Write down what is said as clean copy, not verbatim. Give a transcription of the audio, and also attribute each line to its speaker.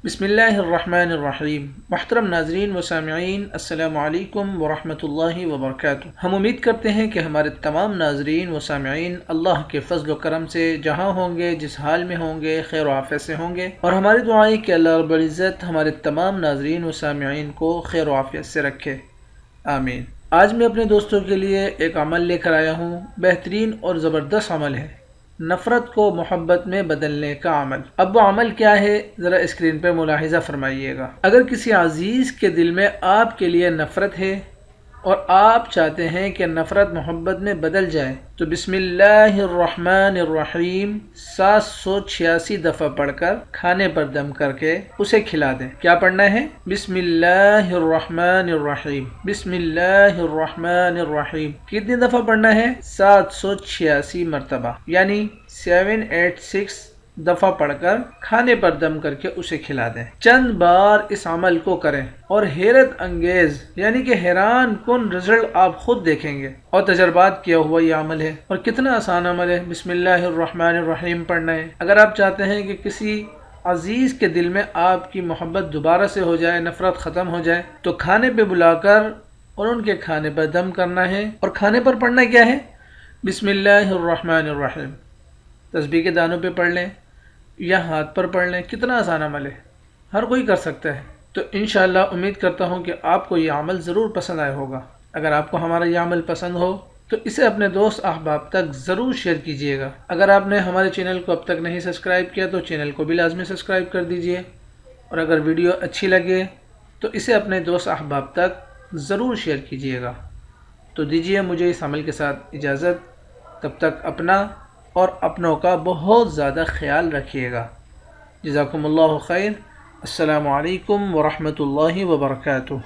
Speaker 1: بسم اللہ الرحمن الرحیم۔ محترم ناظرین و سامعین، السلام علیکم ورحمۃ اللہ وبرکاتہ۔ ہم امید کرتے ہیں کہ ہمارے تمام ناظرین و سامعین اللہ کے فضل و کرم سے جہاں ہوں گے، جس حال میں ہوں گے، خیر و عافیت سے ہوں گے، اور ہماری دعا ہے کہ اللہ رب العزت ہمارے تمام ناظرین و سامعین کو خیر و عافیت سے رکھے، آمین۔ آج میں اپنے دوستوں کے لیے ایک عمل لے کر آیا ہوں، بہترین اور زبردست عمل ہے، نفرت کو محبت میں بدلنے کا عمل۔ اب وہ عمل کیا ہے، ذرا اسکرین پہ ملاحظہ فرمائیے گا۔ اگر کسی عزیز کے دل میں آپ کے لیے نفرت ہے اور آپ چاہتے ہیں کہ نفرت محبت میں بدل جائے، تو بسم اللہ الرحمن الرحیم 786 دفعہ پڑھ کر کھانے پر دم کر کے اسے کھلا دیں۔ کیا پڑھنا ہے؟ بسم اللہ الرحمن الرحیم، بسم اللہ الرحمن الرحیم۔ کتنی دفعہ پڑھنا ہے؟ 786 مرتبہ، یعنی 786 دفعہ پڑھ کر کھانے پر دم کر کے اسے کھلا دیں۔ چند بار اس عمل کو کریں اور حیرت انگیز یعنی کہ حیران کن رزلٹ آپ خود دیکھیں گے، اور تجربات کیا ہوا یہ عمل ہے، اور کتنا آسان عمل ہے۔ بسم اللہ الرحمن الرحیم پڑھنا ہے۔ اگر آپ چاہتے ہیں کہ کسی عزیز کے دل میں آپ کی محبت دوبارہ سے ہو جائے، نفرت ختم ہو جائے، تو کھانے پہ بلا کر اور ان کے کھانے پر دم کرنا ہے، اور کھانے پر پڑھنا کیا ہے؟ بسم اللہ الرحمن الرحیم۔ تسبیح کے دانوں پہ پڑھ لیں یا ہاتھ پر پڑھ لیں، کتنا آسان عمل ہے، ہر کوئی کر سکتا ہے۔ تو انشاءاللہ امید کرتا ہوں کہ آپ کو یہ عمل ضرور پسند آیا ہوگا۔ اگر آپ کو ہمارا یہ عمل پسند ہو تو اسے اپنے دوست احباب تک ضرور شیئر کیجیے گا۔ اگر آپ نے ہمارے چینل کو اب تک نہیں سبسکرائب کیا تو چینل کو بھی لازمی سبسکرائب کر دیجیے، اور اگر ویڈیو اچھی لگے تو اسے اپنے دوست احباب تک ضرور شیئر کیجیے گا۔ تو دیجیے مجھے اس عمل کے ساتھ اجازت، تب تک اپنا اور اپنوں کا بہت زیادہ خیال رکھیے گا۔ جزاکم اللہ خیر۔ السلام علیکم ورحمۃ اللہ وبرکاتہ۔